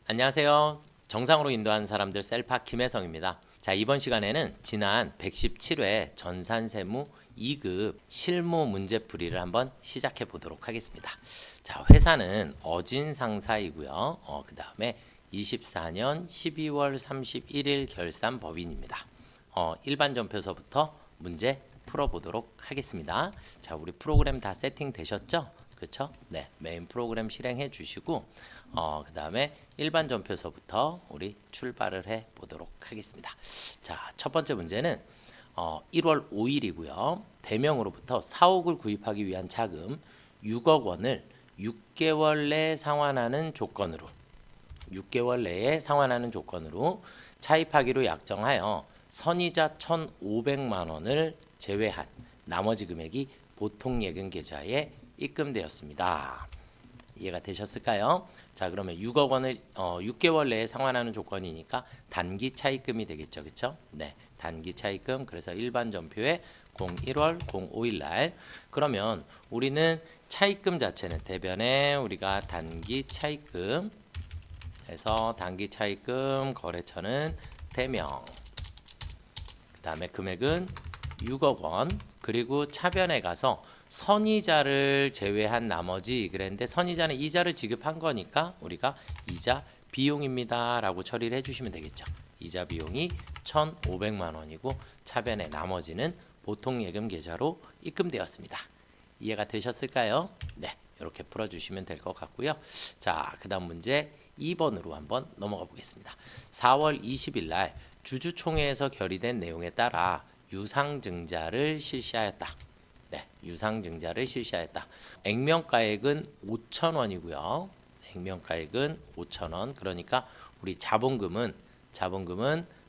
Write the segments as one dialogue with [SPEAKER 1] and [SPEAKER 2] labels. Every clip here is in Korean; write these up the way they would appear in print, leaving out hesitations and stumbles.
[SPEAKER 1] 안녕하세요. 정상으로 인도하는 사람들 셀파 김혜성입니다. 자, 이번 시간에는 지난 117회 전산세무 2급 실무 문제풀이를 한번 시작해 보도록 하겠습니다. 자, 회사는 어진상사이고요. 그 다음에 24년 12월 31일 결산 법인입니다. 일반 전표서부터 문제 풀어보도록 하겠습니다. 자, 우리 프로그램 다 세팅 되셨죠? 그렇죠? 네, 메인 프로그램 실행해 주시고 그 다음에 일반 전표서부터 우리 출발을 해 보도록 하겠습니다. 자, 첫 번째 문제는 1월 5일이고요. 대명으로부터 사옥을 구입하기 위한 자금 6억 원을 6개월 내에 상환하는 조건으로 6개월 내에 상환하는 조건으로 차입하기로 약정하여 선이자 1,500만 원을 제외한 나머지 금액이 보통 예금 계좌에 입금되었습니다. 이해가 되셨을까요? 자, 그러면 6억 원을 6개월 내에 상환하는 조건이니까 단기 차입금이 되겠죠. 그렇죠? 네. 단기 차입금. 그래서 일반 전표에 01월 05일 날. 그러면 우리는 차입금 자체는 대변에 우리가 단기 차입금 해서 단기 차입금 거래처는 대명. 그다음에 금액은 6억 원. 그리고 차변에 가서 선이자를 제외한 나머지 그랬는데 선이자는 이자를 지급한 거니까 우리가 이자 비용입니다 라고 처리를 해주시면 되겠죠. 이자 비용이 1,500만 원이고 차변의 나머지는 보통 예금 계좌로 입금되었습니다. 이해가 되셨을까요? 네, 이렇게 풀어주시면 될 것 같고요. 자, 그 다음 문제 2번으로 한번 넘어가 보겠습니다. 4월 20일 날 주주총회에서 결의된 내용에 따라 유상증자를 실시하였다. 네, 유상증자를 실시하였다. 액면가액은 5,000원이고요. 액면가액은 5,000원. 그러니까 우리 자본금은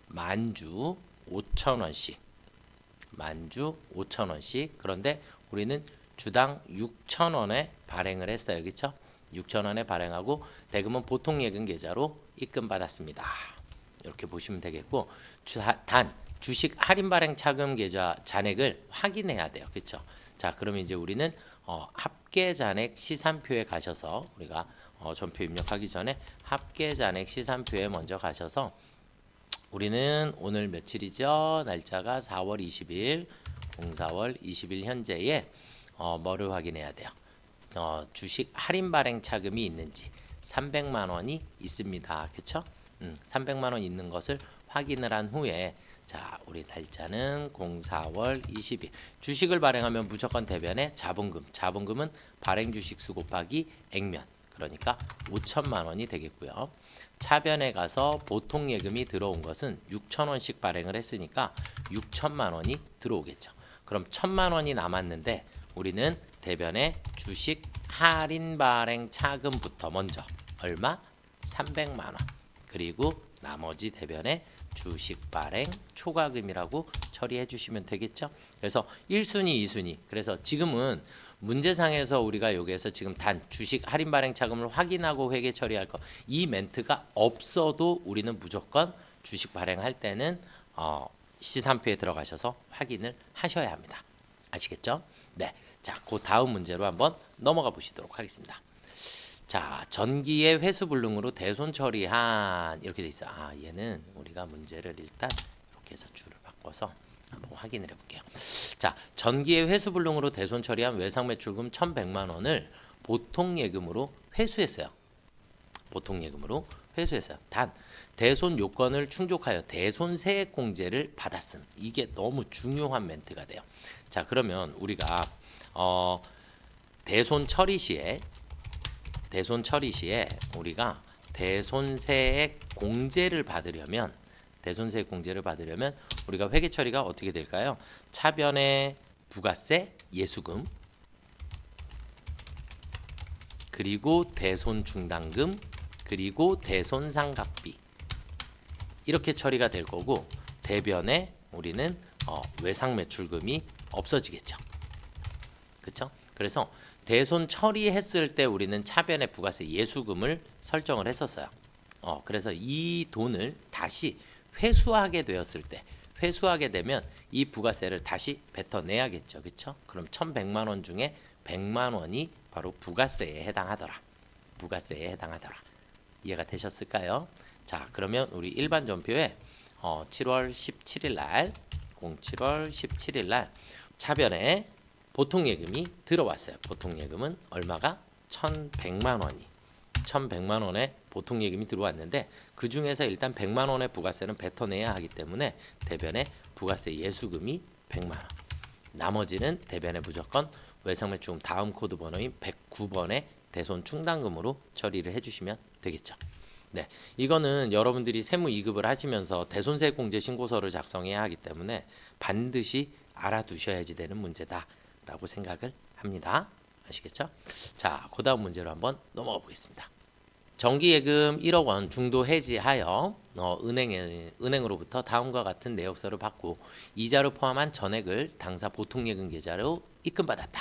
[SPEAKER 1] 만주 5,000원씩. 만주 5,000원씩. 그런데 우리는 주당 6,000원에 발행을 했어요. 그렇죠? 6,000원에 발행하고 대금은 보통 예금 계좌로 입금받았습니다. 이렇게 보시면 되겠고 단 주식 할인 발행 차금 계좌 잔액을 확인해야 돼요. 그렇죠? 자, 그러면 이제 우리는 합계 잔액 시산표에 가셔서 우리가 전표 입력하기 전에 합계 잔액 시산표에 먼저 가셔서 우리는 오늘 며칠이죠? 날짜가 4월 20일, 04월 20일 현재에 뭐를 확인해야 돼요? 주식 할인 발행 차금이 있는지 300만 원이 있습니다. 그렇죠? 300만 원 있는 것을 확인을 한 후에 자, 우리 날짜는 04월 20일. 주식을 발행하면 무조건 대변에 자본금은 발행 주식 수 곱하기 액면. 그러니까 5천만 원이 되겠고요. 차변에 가서 보통 예금이 들어온 것은 6천 원씩 발행을 했으니까 6천만 원이 들어오겠죠. 그럼 1,000만 원이 남았는데 우리는 대변에 주식 할인 발행 차금부터 먼저 얼마? 300만 원. 그리고 나머지 대변에 주식 발행 초과금이라고 처리해 주시면 되겠죠. 그래서 1순위, 2순위. 그래서 지금은 문제상에서 우리가 여기에서 지금 단 주식 할인 발행 차금을 확인하고 회계 처리할 거. 이 멘트가 없어도 우리는 무조건 주식 발행할 때는 시산표에 들어가셔서 확인을 하셔야 합니다. 아시겠죠? 네. 자, 그 다음 문제로 한번 넘어가 보시도록 하겠습니다. 자, 전기의 회수불능으로 대손 처리한 이렇게 돼 있어요. 얘는 우리가 문제를 일단 이렇게 해서 줄을 바꿔서 한번 확인을 해볼게요. 자, 전기의 회수불능으로 대손 처리한 외상매출금 1,100만 원을 보통 예금으로 회수했어요. 보통 예금으로 회수했어요. 단 대손 요건을 충족하여 대손 세액 공제를 받았음. 이게 너무 중요한 멘트가 돼요. 자, 그러면 우리가 대손 처리 시에 우리가 대손세액 공제를 받으려면 우리가 회계 처리가 어떻게 될까요? 차변에 부가세, 예수금, 그리고 대손 충당금, 그리고 대손 상각비 이렇게 처리가 될 거고 대변에 우리는 외상 매출금이 없어지겠죠. 그렇죠? 그래서 대손 처리했을 때 우리는 차변에 부가세 예수금을 설정을 했었어요. 그래서 이 돈을 다시 회수하게 되면 이 부가세를 다시 뱉어내야겠죠. 그렇죠? 그럼 1,100만 원 중에 100만 원이 바로 부가세에 해당하더라. 이해가 되셨을까요? 자, 그러면 우리 일반 전표에 7월 17일 날 07월 17일 날 차변에 보통 예금이 들어왔어요. 보통 예금은 얼마가 1,100만 원이 1,100만 원의 보통 예금이 들어왔는데 그 중에서 일단 100만 원의 부가세는 뱉어내야 하기 때문에 대변에 부가세 예수금이 100만 원. 나머지는 대변에 무조건 외상매출금 다음 코드 번호인 109번의 대손 충당금으로 처리를 해주시면 되겠죠. 네, 이거는 여러분들이 세무 2급을 하시면서 대손세 공제 신고서를 작성해야 하기 때문에 반드시 알아두셔야지 되는 문제다라고 생각을 합니다. 아시겠죠? 자, 그 다음 문제로 한번 넘어가 보겠습니다. 정기예금 1억 원 중도 해지하여 은행으로부터 다음과 같은 내역서를 받고 이자를 포함한 전액을 당사 보통예금 계좌로 입금받았다.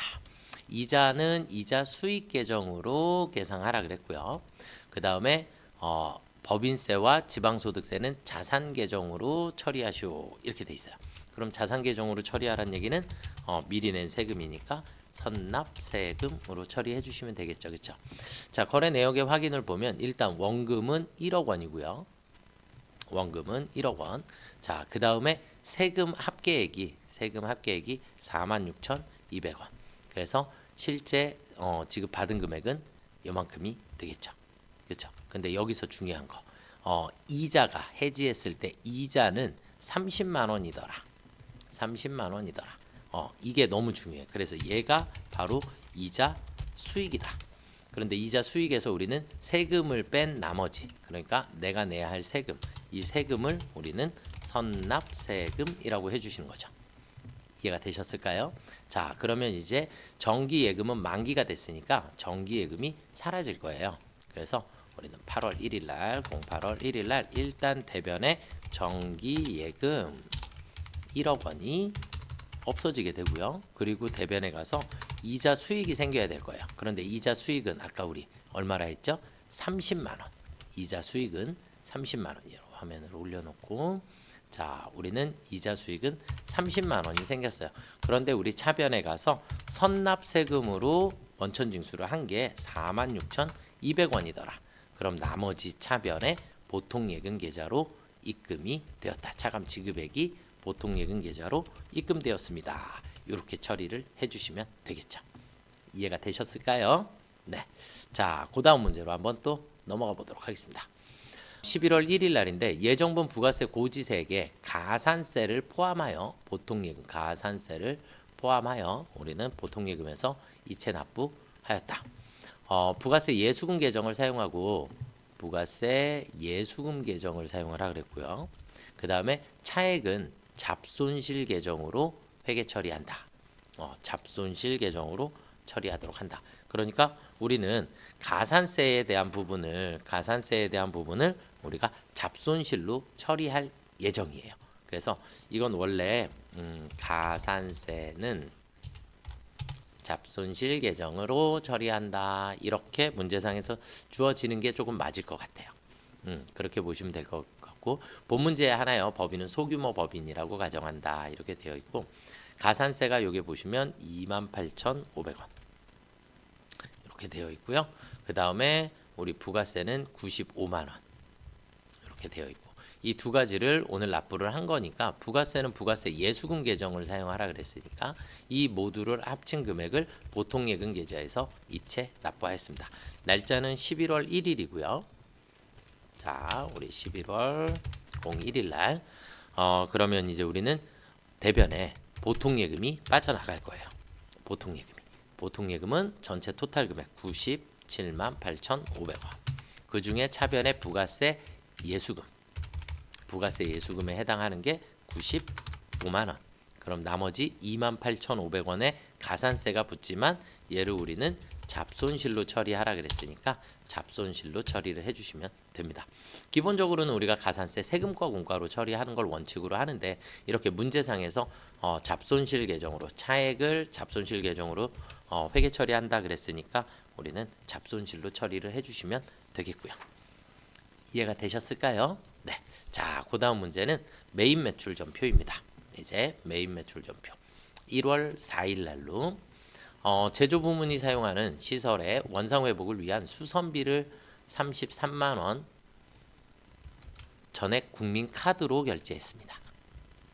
[SPEAKER 1] 이자는 이자 수익 계정으로 계상하라 그랬고요. 그 다음에 법인세와 지방소득세는 자산 계정으로 처리하시오 이렇게 돼 있어요. 그럼 자산 계정으로 처리하라는 얘기는 미리 낸 세금이니까 선납세금으로 처리해 주시면 되겠죠. 그렇죠? 자, 거래 내역의 확인을 보면 일단 원금은 1억 원이고요. 원금은 1억 원. 자, 그다음에 세금 합계액이 46,200원. 그래서 실제 지급받은 금액은 요만큼이 되겠죠. 그렇죠? 근데 여기서 중요한 거. 이자가 해지했을 때 이자는 30만 원이더라. 30만 원이더라. 이게 너무 중요해. 그래서 얘가 바로 이자 수익이다. 그런데 이자 수익에서 우리는 세금을 뺀 나머지, 그러니까 내가 내야 할 세금, 이 세금을 우리는 선납세금이라고 해주시는 거죠. 이해가 되셨을까요? 자, 그러면 이제 정기예금은 만기가 됐으니까 정기예금이 사라질 거예요. 그래서 우리는 8월 1일 날, 08월 1일 날 일단 대변에 정기예금 1억 원이 없어지게 되고요. 그리고 대변에 가서 이자 수익이 생겨야 될 거예요. 그런데 이자 수익은 아까 우리 얼마라 했죠? 30만 원. 이자 수익은 30만 원이에요. 화면을 올려놓고 자, 우리는 이자 수익은 30만 원이 생겼어요. 그런데 우리 차변에 가서 선납세금으로 원천징수를 한 게 46,200원이더라. 그럼 나머지 차변에 보통예금 계좌로 입금이 되었다. 차감 지급액이 보통예금 계좌로 입금되었습니다. 이렇게 처리를 해주시면 되겠죠. 이해가 되셨을까요? 네. 자, 그 다음 문제로 한번 또 넘어가 보도록 하겠습니다. 11월 1일 날인데 예정분 부가세 고지세액에 가산세를 포함하여 보통예금 가산세를 포함하여 우리는 보통예금에서 이체 납부하였다. 부가세 예수금 계정을 사용하고 부가세 예수금 계정을 사용하라 그랬고요. 그 다음에 차액은 잡손실 계정으로 회계 처리한다. 잡손실 계정으로 처리하도록 한다. 그러니까 우리는 가산세에 대한 부분을 우리가 잡손실로 처리할 예정이에요. 그래서 이건 원래 가산세는 잡손실 계정으로 처리한다. 이렇게 문제상에서 주어지는 게 조금 맞을 것 같아요. 그렇게 보시면 될 것 같고 본 문제 하나요. 법인은 소규모 법인이라고 가정한다. 이렇게 되어 있고 가산세가 여기 보시면 28,500원 이렇게 되어 있고요. 그 다음에 우리 부가세는 95만 원 이렇게 되어 있고 이 두 가지를 오늘 납부를 한 거니까 부가세는 부가세 예수금 계정을 사용하라 그랬으니까 이 모두를 합친 금액을 보통예금 계좌에서 이체 납부하였습니다. 날짜는 11월 1일이고요. 자, 우리 11월 01일 날 그러면 이제 우리는 대변에 보통예금이 빠져나갈 거예요. 보통예금은 전체 토탈 금액 97만 8,500원. 그 중에 차변에 부가세 예수금에 해당하는 게 95만 원. 그럼 나머지 28,500원의 가산세가 붙지만 얘를 우리는 잡손실로 처리하라 그랬으니까 잡손실로 처리를 해주시면 됩니다. 기본적으로는 우리가 가산세 세금과 공과로 처리하는 걸 원칙으로 하는데 이렇게 문제상에서 잡손실 계정으로 차액을 잡손실 계정으로 회계 처리한다 그랬으니까 우리는 잡손실로 처리를 해주시면 되겠고요. 이해가 되셨을까요? 네. 자, 그 다음 문제는 메인 매출 전표입니다. 이제 메인 매출 전표 1월 4일 날로 제조 부문이 사용하는 시설의 원상 회복을 위한 수선비를 33만 원 전액 국민카드로 결제했습니다.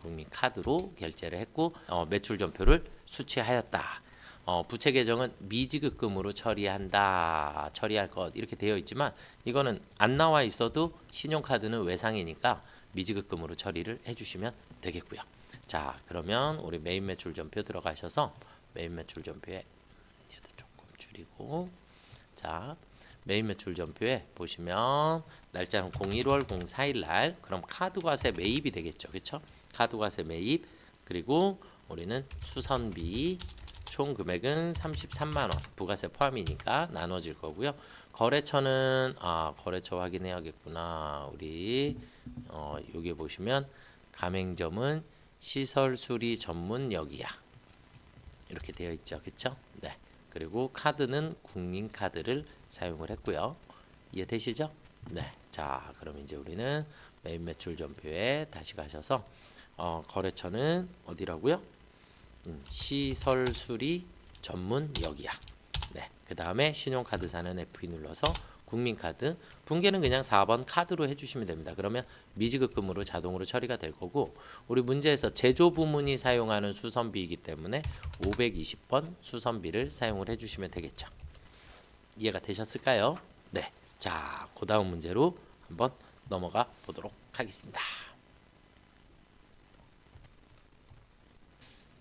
[SPEAKER 1] 국민카드로 결제를 했고 매출 전표를 수취하였다. 부채 계정은 미지급금으로 처리할 것 이렇게 되어 있지만 이거는 안 나와 있어도 신용카드는 외상이니까 미지급금으로 처리를 해주시면 되겠고요. 자, 그러면 우리 메인 매출 전표 들어가셔서 메인 매출 전표에 얘도 조금 줄이고, 자, 메인 매출 전표에 보시면 날짜는 01월 04일 날, 그럼 카드 과세 매입이 되겠죠. 그렇죠? 카드 과세 매입, 그리고 우리는 수선비 총 금액은 33만 원, 부가세 포함이니까 나눠질 거고요. 거래처는 거래처 확인해야겠구나. 우리 여기 보시면 가맹점은 시설 수리 전문 여기야. 이렇게 되어 있죠. 그렇죠? 네. 그리고 카드는 국민카드를 사용을 했고요. 이해되시죠? 네. 자, 그럼 이제 우리는 메인 매출 전표에 다시 가셔서 거래처는 어디라고요? 시설 수리 전문 여기야. 네. 그 다음에 신용카드사는 F2 눌러서 국민카드, 붕괴는 그냥 4번 카드로 해주시면 됩니다. 그러면 미지급금으로 자동으로 처리가 될 거고, 우리 문제에서 제조 부문이 사용하는 수선비이기 때문에 520번 수선비를 사용을 해주시면 되겠죠. 이해가 되셨을까요? 네. 자, 그 다음 문제로 한번 넘어가 보도록 하겠습니다.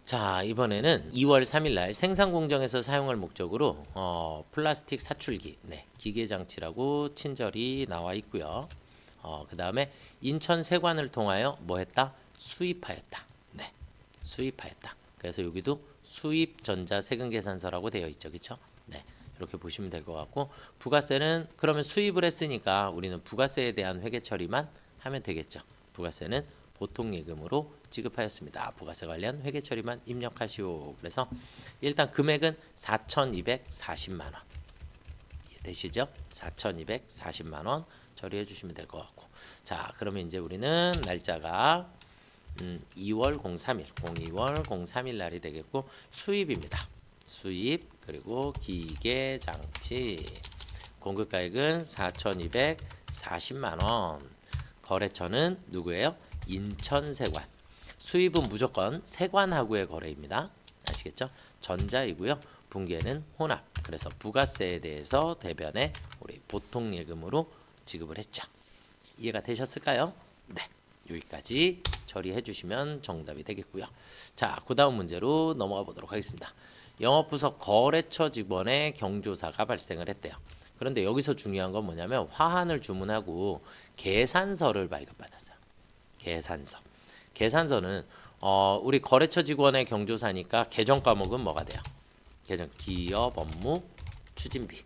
[SPEAKER 1] 자, 이번에는 2월 3일 날 생산 공정에서 사용할 목적으로 플라스틱 사출기, 네, 기계 장치라고 친절히 나와 있고요. 그 다음에 인천 세관을 통하여 뭐 했다? 수입하였다. 네, 수입하였다. 그래서 여기도 수입 전자 세금 계산서라고 되어 있죠. 그렇죠? 네. 이렇게 보시면 될 것 같고, 부가세는 그러면 수입을 했으니까 우리는 부가세에 대한 회계 처리만 하면 되겠죠. 부가세는 보통 예금으로 지급하였습니다. 부가세 관련 회계 처리만 입력하시오. 그래서 일단 금액은 4,240만 원. 이해되시죠? 4,240만 원 처리해 주시면 될 것 같고. 자, 그러면 이제 우리는 날짜가 2월 03일, 02월 03일 날이 되겠고, 수입입니다. 수입, 그리고 기계 장치. 공급가액은 4,240만 원. 거래처는 누구예요? 인천세관. 수입은 무조건 세관하고의 거래입니다. 아시겠죠? 전자이고요. 붕괴는 혼합. 그래서 부가세에 대해서 대변에 우리 보통 예금으로 지급을 했죠. 이해가 되셨을까요? 네. 여기까지 처리해 주시면 정답이 되겠고요. 자, 그 다음 문제로 넘어가 보도록 하겠습니다. 영업부서 거래처 직원의 경조사가 발생을 했대요. 그런데 여기서 중요한 건 뭐냐면 화환을 주문하고 계산서를 발급받았어요. 계산서. 계산서는 우리 거래처 직원의 경조사니까 계정 과목은 뭐가 돼요? 계정 기업 업무 추진비.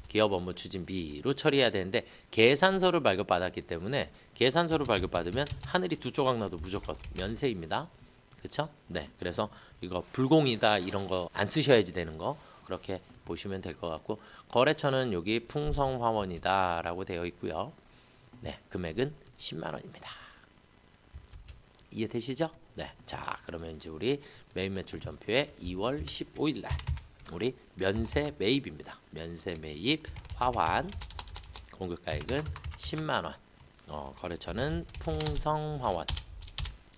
[SPEAKER 1] 기업 업무 추진비로 처리해야 되는데 계산서를 발급받았기 때문에 계산서를 발급받으면 하늘이 두 조각 나도 무조건 면세입니다. 그렇죠? 네. 그래서 이거 불공이다 이런 거 안 쓰셔야지 되는 거 그렇게 보시면 될 것 같고, 거래처는 여기 풍성화원이다라고 되어 있고요. 네. 금액은 10만 원입니다. 이해되시죠? 네. 자, 그러면 이제 우리 메인 매출 전표에 2월 15일 날 우리 면세 매입입니다. 면세 매입 화환 공급가액은 10만 원. 거래처는 풍성화원.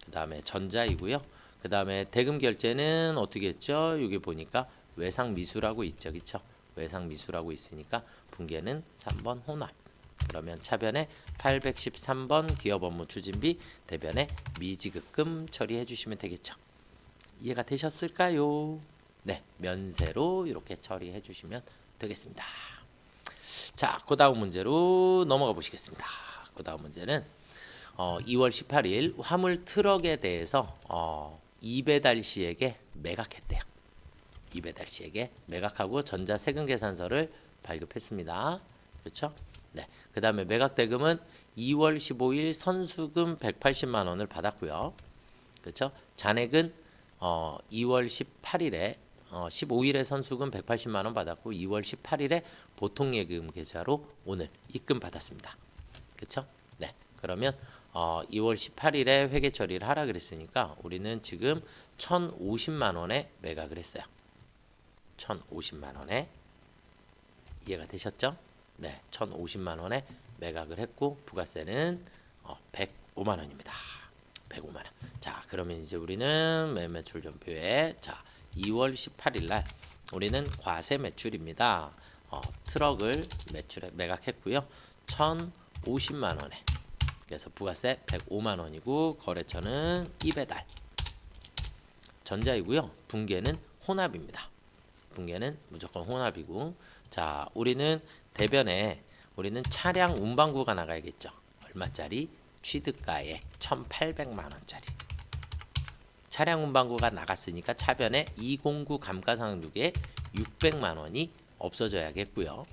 [SPEAKER 1] 그 다음에 전자이고요. 그 다음에 대금 결제는 어떻게 했죠? 여기 보니까 외상 미수라고 있죠. 그쵸? 외상 미수라고 있으니까 붕괴는 3번 혼합. 그러면 차변에 813번 기업 업무 추진비, 대변에 미지급금 처리해 주시면 되겠죠. 이해가 되셨을까요? 네, 면세로 이렇게 처리해 주시면 되겠습니다. 자, 그 다음 문제로 넘어가 보시겠습니다. 그 다음 문제는 2월 18일 화물 트럭에 대해서 이배달 씨에게 매각했대요. 이배달 씨에게 매각하고 전자 세금 계산서를 발급했습니다. 그렇죠? 네. 그 다음에 매각 대금은 2월 15일 선수금 180만 원을 받았고요. 그렇죠? 잔액은 2월 18일에 15일에 선수금 180만 원 받았고 2월 18일에 보통 예금 계좌로 오늘 입금 받았습니다. 그렇죠? 네. 그러면 2월 18일에 회계 처리를 하라 그랬으니까 우리는 지금 1,050만 원에 매각을 했어요. 1,050만 원에. 이해가 되셨죠? 네, 1,050만 원에 매각을 했고 부가세는 105만 원입니다. 105만 원. 자, 그러면 이제 우리는 매매출 전표에 자, 2월 18일 날 우리는 과세 매출입니다. 트럭을 매각했고요. 1,050만 원에. 그래서 부가세 105만 원이고 거래처는 이배달. 전자이고요. 분계는 혼합입니다. 분계는 무조건 혼합이고 자, 우리는 대변에 우리는 차량 운반구가 나가야겠죠. 얼마짜리? 취득가액 1,800만 원짜리. 차량 운반구가 나갔으니까 차변에 209 감가상각액 600만 원이 없어져야겠고요.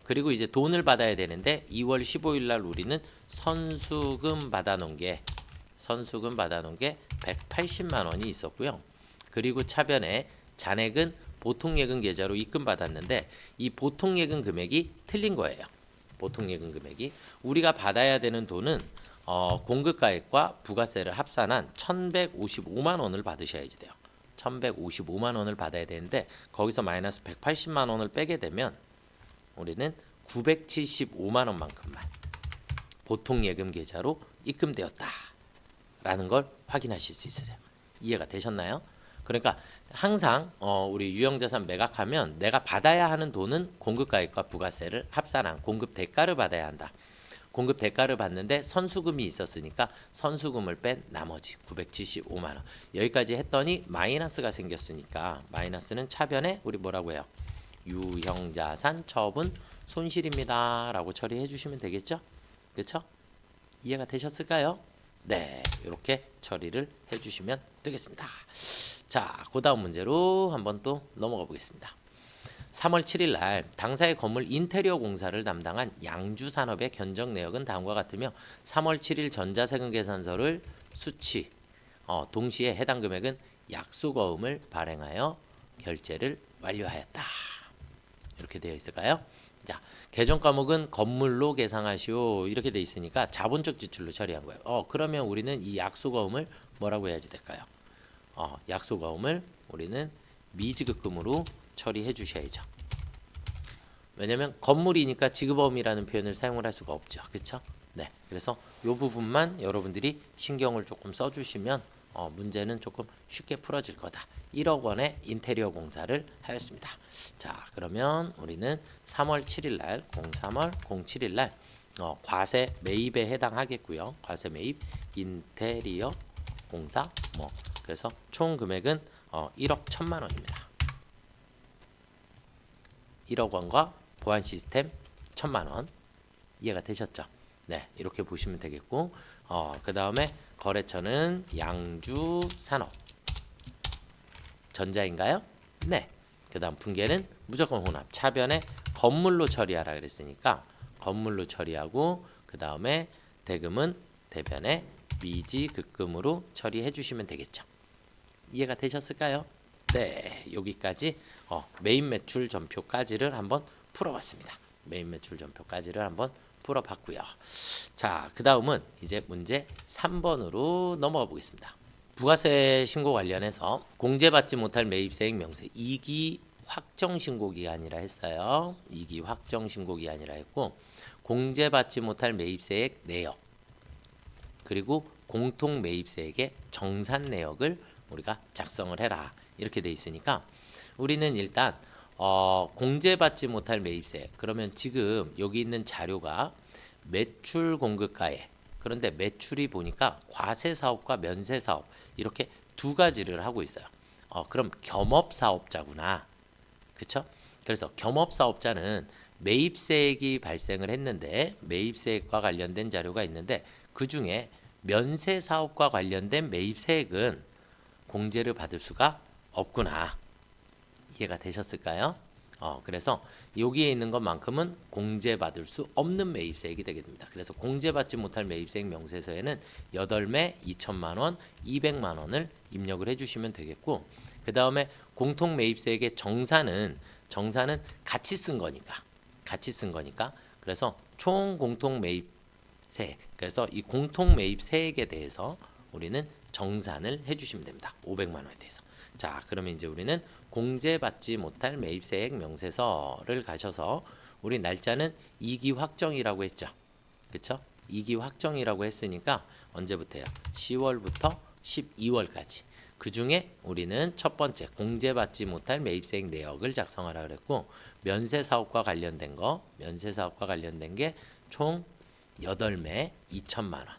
[SPEAKER 1] 그리고 이제 돈을 받아야 되는데 2월 15일 날 우리는 선수금 받아놓은 게 180만 원이 있었고요. 그리고 차변에 잔액은 보통예금 계좌로 입금받았는데 이 보통예금 금액이 틀린 거예요. 보통예금 금액이 우리가 받아야 되는 돈은 공급가액과 부가세를 합산한 1,155만 원을 받으셔야지 돼요. 1,155만 원을 받아야 되는데 거기서 마이너스 180만 원을 빼게 되면 우리는 975만 원만큼만 보통예금 계좌로 입금되었다라는 걸 확인하실 수 있으세요. 이해가 되셨나요? 그러니까 항상 우리 유형자산 매각하면 내가 받아야 하는 돈은 공급가액과 부가세를 합산한 공급 대가를 받아야 한다. 공급 대가를 받는데 선수금이 있었으니까 선수금을 뺀 나머지 975만 원. 여기까지 했더니 마이너스가 생겼으니까 마이너스는 차변에 우리 뭐라고 해요? 유형자산 처분 손실입니다. 라고 처리해 주시면 되겠죠? 그렇죠? 이해가 되셨을까요? 네, 이렇게 처리를 해주시면 되겠습니다. 자, 그 다음 문제로 한번 또 넘어가 보겠습니다. 3월 7일 날 당사의 건물 인테리어 공사를 담당한 양주산업의 견적 내역은 다음과 같으며 3월 7일 전자세금 계산서를 수취 동시에 해당 금액은 약속어음을 발행하여 결제를 완료하였다. 이렇게 되어 있을까요? 자, 계정 과목은 건물로 계상하시오 이렇게 되어 있으니까 자본적 지출로 처리한 거예요. 그러면 우리는 이 약속어음을 뭐라고 해야지 될까요? 약속어음을 우리는 미지급금으로 처리해 주셔야죠. 왜냐면 건물이니까 지급어음이라는 표현을 사용을 할 수가 없죠. 그렇죠? 네. 그래서 이 부분만 여러분들이 신경을 조금 써주시면 문제는 조금 쉽게 풀어질 거다. 1억 원의 인테리어 공사를 하였습니다. 자, 그러면 우리는 3월 7일 날 03월 07일 날 과세 매입에 해당하겠고요. 과세 매입 인테리어 공사 그래서 총 금액은 1억 1천만 원입니다. 1억 원과 보안 시스템 1천만 원. 이해가 되셨죠? 네, 이렇게 보시면 되겠고 그 다음에 거래처는 양주산업 전자인가요? 네. 그 다음 분계는 무조건 혼합. 차변에 건물로 처리하라 그랬으니까 건물로 처리하고 그 다음에 대금은 대변에 미지급금으로 처리해 주시면 되겠죠. 이해가 되셨을까요? 네, 여기까지 메인 매출 전표까지를 한번 풀어봤습니다. 메인 매출 전표까지를 한번 풀어봤고요. 자, 그 다음은 이제 문제 3번으로 넘어가 보겠습니다. 부가세 신고 관련해서 공제받지 못할 매입세액 명세 2기 확정 신고 기한이라 했어요. 2기 확정 신고 기한이라 했고 공제받지 못할 매입세액 내역 그리고 공통 매입세액의 정산 내역을 우리가 작성을 해라 이렇게 돼 있으니까 우리는 일단 공제받지 못할 매입세 그러면 지금 여기 있는 자료가 매출 공급가액 그런데 매출이 보니까 과세사업과 면세사업 이렇게 두 가지를 하고 있어요. 그럼 겸업사업자구나. 그렇죠? 그래서 겸업사업자는 매입세액이 발생을 했는데 매입세액과 관련된 자료가 있는데 그 중에 면세사업과 관련된 매입세액은 공제를 받을 수가 없구나. 이해가 되셨을까요? 그래서 여기에 있는 것만큼은 공제받을 수 없는 매입세액이 되게 됩니다. 그래서 공제받지 못할 매입세액 명세서에는 8매 2천만 원, 200만 원을 입력을 해주시면 되겠고 그 다음에 공통 매입세액의 정산은 같이 쓴 거니까 그래서 총 공통 매입세액 그래서 이 공통 매입세액에 대해서 우리는 정산을 해주시면 됩니다. 500만 원에 대해서. 자, 그러면 이제 우리는 공제받지 못할 매입세액 명세서를 가셔서 우리 날짜는 2기 확정이라고 했죠. 그쵸? 2기 확정이라고 했으니까 언제부터요? 10월부터 12월까지. 그 중에 우리는 첫 번째 공제받지 못할 매입세액 내역을 작성하라 그랬고, 면세사업과 관련된 게 총 8매 2천만 원.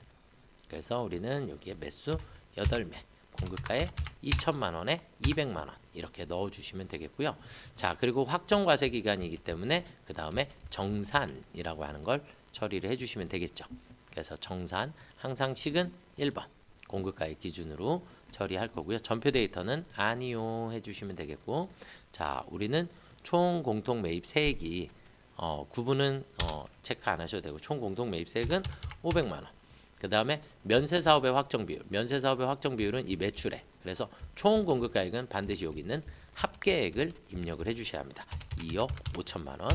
[SPEAKER 1] 그래서 우리는 여기에 매수 8매, 공급가에 2천만 원에 200만 원 이렇게 넣어주시면 되겠고요. 자, 그리고 확정과세 기간이기 때문에 그 다음에 정산이라고 하는 걸 처리를 해주시면 되겠죠. 그래서 정산, 항상 식은 1번 공급가액 기준으로 처리할 거고요. 전표 데이터는 아니요 해주시면 되겠고, 자, 우리는 총 공통 매입 세액이 구분은 체크 안 하셔도 되고, 총 공통 매입 세액은 500만 원. 그 다음에 면세사업의 확정 비율은 이 매출액. 그래서 총 공급가액은 반드시 여기 있는 합계액을 입력을 해주셔야 합니다. 2억 5천만 원.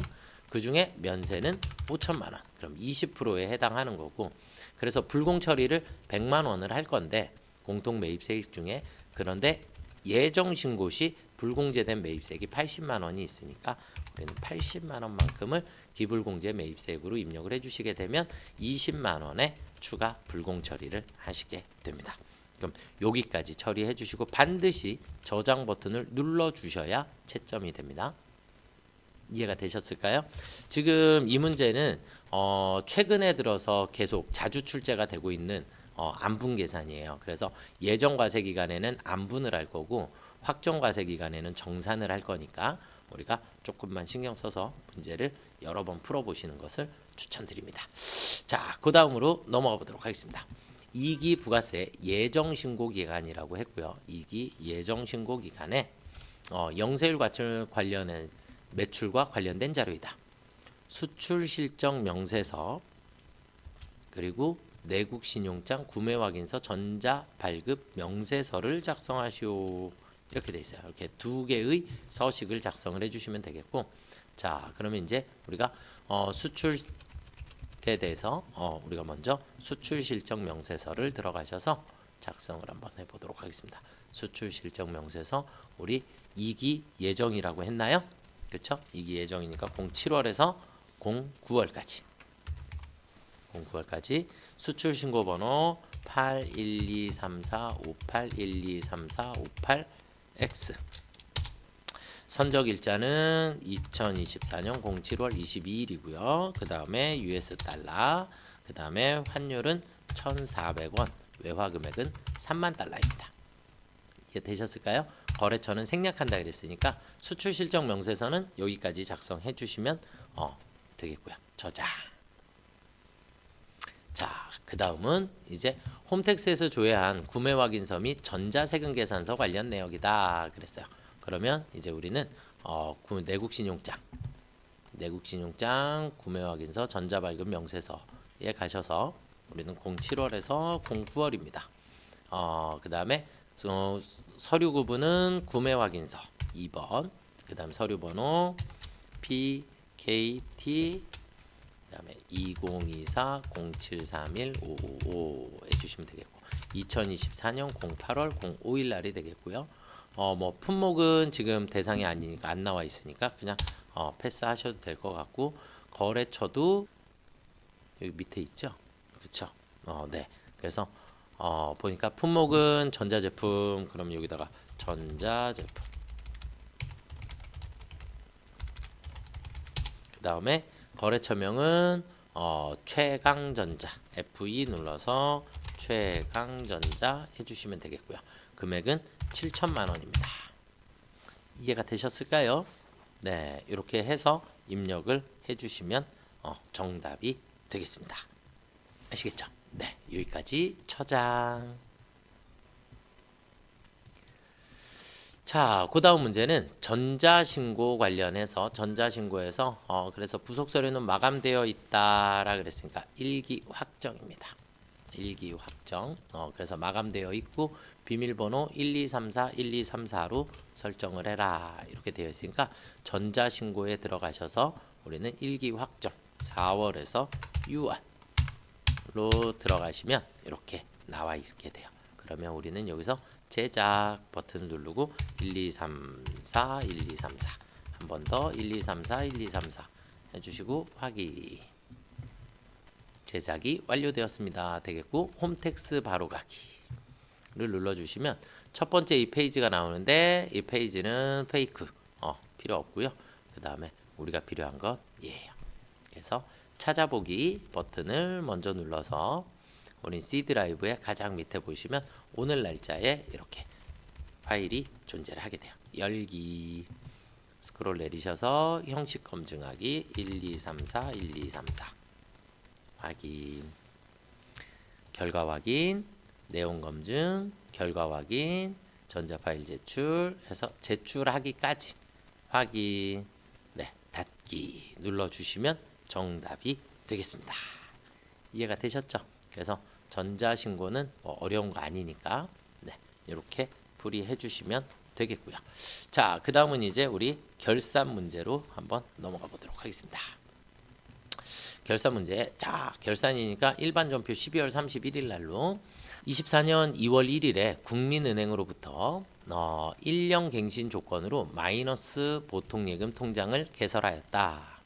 [SPEAKER 1] 그 중에 면세는 5천만 원. 그럼 20%에 해당하는 거고, 그래서 불공 처리를 100만 원을 할 건데, 공통 매입세액 중에, 그런데 예정 신고 시 불공제된 매입세액이 80만 원이 있으니까 우리는 80만 원만큼을 기불공제 매입세액으로 입력을 해주시게 되면 20만 원의 추가 불공 처리를 하시게 됩니다. 그럼 여기까지 처리해 주시고 반드시 저장 버튼을 눌러 주셔야 채점이 됩니다. 이해가 되셨을까요? 지금 이 문제는 최근에 들어서 계속 자주 출제가 되고 있는 안분 계산이에요. 그래서 예정 과세 기간에는 안분을 할 거고, 확정 과세 기간에는 정산을 할 거니까 우리가 조금만 신경 써서 문제를 여러 번 풀어보시는 것을 추천드립니다. 자, 그 다음으로 넘어가 보도록 하겠습니다. 2기 부가세 예정 신고 기간이라고 했고요. 2기 예정 신고 기간에 영세율 과출 관련된 매출과 관련된 자료이다. 수출 실적 명세서, 그리고 내국 신용장, 구매 확인서, 전자 발급 명세서를 작성하시오. 이렇게 돼 있어요. 이렇게 두 개의 서식을 작성을 해주시면 되겠고, 자, 그러면 이제 우리가 수출에 대해서 우리가 먼저 수출 실적 명세서를 들어가셔서 작성을 한번 해보도록 하겠습니다. 수출 실적 명세서 우리 2기 예정이라고 했나요? 그렇죠? 2기 예정이니까 07월에서 09월까지 수출 신고 번호 8123458123458X. 선적 일자는 2024년 07월 22일이고요. 그 다음에 US 달러, 그 다음에 환율은 1,400원, 외화 금액은 3만 달러입니다. 이해 되셨을까요? 거래처는 생략한다 그랬으니까 수출 실적 명세서는 여기까지 작성해 주시면 되겠고요. 저장. 자, 그 다음은 이제 홈택스에서 조회한 구매 확인서 및 전자세금 계산서 관련 내역이다 그랬어요. 그러면 이제 우리는 내국 신용장, 구매 확인서, 전자발급 명세서에 가셔서 우리는 07월에서 09월입니다. 그 다음에 서류 구분은 구매 확인서 2번, 그 다음 서류 번호 PKT, 그 다음에 2024-0731-555 해주시면 되겠고, 2024년 08월 05일 날이 되겠고요. 뭐 품목은 지금 대상이 아니니까 안 나와 있으니까 그냥 패스하셔도 될 것 같고, 거래처도 여기 밑에 있죠, 그렇죠? 네. 그래서 보니까 품목은 전자제품, 그럼 여기다가 전자제품. 그 다음에 거래처명은 최강전자, F2 눌러서 최강전자 해주시면 되겠고요. 금액은 7천만 원입니다. 이해가 되셨을까요? 네, 이렇게 해서 입력을 해주시면 정답이 되겠습니다. 아시겠죠? 네, 여기까지 저장. 자, 그 다음 문제는 전자신고 관련해서, 전자신고에서 그래서 부속서류는 마감되어 있다라 그랬으니까 1기 확정입니다. 1기 확정. 그래서 마감되어 있고 비밀번호 1234-1234로 설정을 해라 이렇게 되어 있으니까 전자신고에 들어가셔서 우리는 1기 확정 4월에서 6월로 들어가시면 이렇게 나와 있게 돼요. 그러면 우리는 여기서 제작 버튼 누르고 1234 1234 한 번 더 1234 1234 해주시고 확인. 제작이 완료되었습니다. 되겠고 홈택스 바로 가기를 눌러주시면 첫 번째 이 페이지가 나오는데 이 페이지는 페이크 필요 없고요. 그 다음에 우리가 필요한 것 예요. 그래서 찾아보기 버튼을 먼저 눌러서 우리 C 드라이브의 가장 밑에 보시면 오늘 날짜에 이렇게 파일이 존재를 하게 돼요. 열기 스크롤 내리셔서 형식 검증하기 1234 1234 확인 결과 확인 내용 검증 결과 확인 전자 파일 제출 해서 제출하기까지 확인 네 닫기 눌러주시면 정답이 되겠습니다. 이해가 되셨죠? 그래서 전자신고는 뭐 어려운 거 아니니까 네 이렇게 풀이해 주시면 되겠고요. 자, 그 다음은 이제 우리 결산 문제로 한번 넘어가 보도록 하겠습니다. 결산 문제. 자, 결산이니까 일반 전표 12월 31일 날로 24년 2월 1일에 국민은행으로부터 1년 갱신 조건으로 마이너스 보통예금 통장을 개설하였다.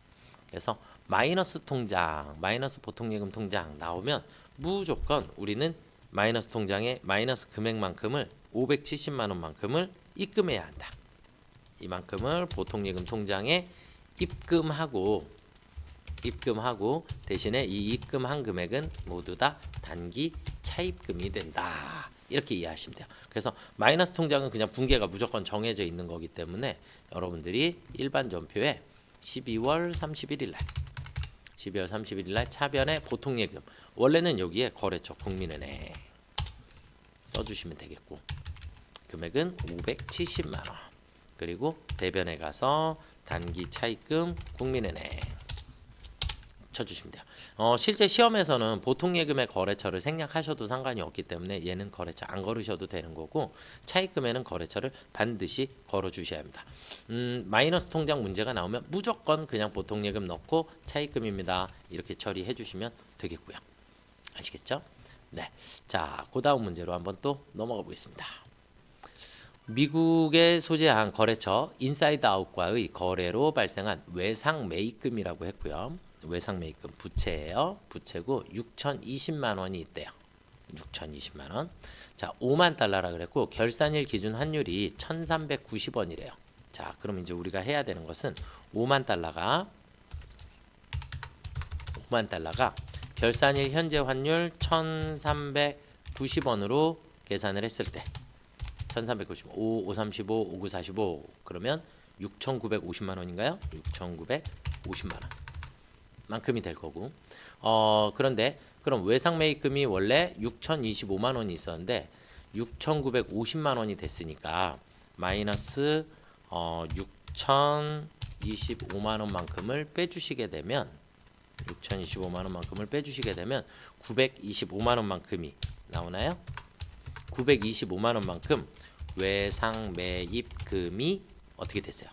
[SPEAKER 1] 그래서 마이너스 통장, 마이너스 보통예금 통장 나오면 무조건 우리는 마이너스 통장에 마이너스 금액만큼을 570만 원만큼을 입금해야 한다. 이만큼을 보통예금 통장에 입금하고 대신에 이 입금한 금액은 모두 다 단기 차입금이 된다. 이렇게 이해하시면 돼요. 그래서 마이너스 통장은 그냥 붕괴가 무조건 정해져 있는 거기 때문에 여러분들이 일반 전표에 12월 31일 날 차변의 보통예금 원래는 여기에 거래처 국민은행 써주시면 되겠고 금액은 570만 원 그리고 대변에 가서 단기 차입금 국민은행 쳐주시면 돼요. 실제 시험에서는 보통예금의 거래처를 생략하셔도 상관이 없기 때문에 얘는 거래처 안 걸으셔도 되는 거고 차입금에는 거래처를 반드시 걸어주셔야 합니다. 마이너스 통장 문제가 나오면 무조건 그냥 보통예금 넣고 차입금입니다. 이렇게 처리해 주시면 되겠고요. 아시겠죠? 네. 자, 그 다음 문제로 한번 또 넘어가 보겠습니다. 미국에 소재한 거래처 인사이드 아웃과의 거래로 발생한 외상 매입금이라고 했고요. 외상 매입금 부채예요. 부채고 6,020만 원이 있대요. 6,020만 원. 자, 5만 달러라 그랬고 결산일 기준 환율이 1,390원이래요. 자, 그럼 이제 우리가 해야 되는 것은 5만 달러가 결산일 현재 환율 1,390원으로 계산을 했을 때 1,395, 535, 5945 그러면 6,950만 원인가요? 6,950만 원 만큼이 될 거고 그런데 그럼 외상 매입금이 원래 6,025만 원이 있었는데 6,950만 원이 됐으니까 마이너스 6,025만 원만큼을 빼주시게 되면 925만 원만큼이 나오나요? 925만 원만큼 외상 매입금이 어떻게 됐어요?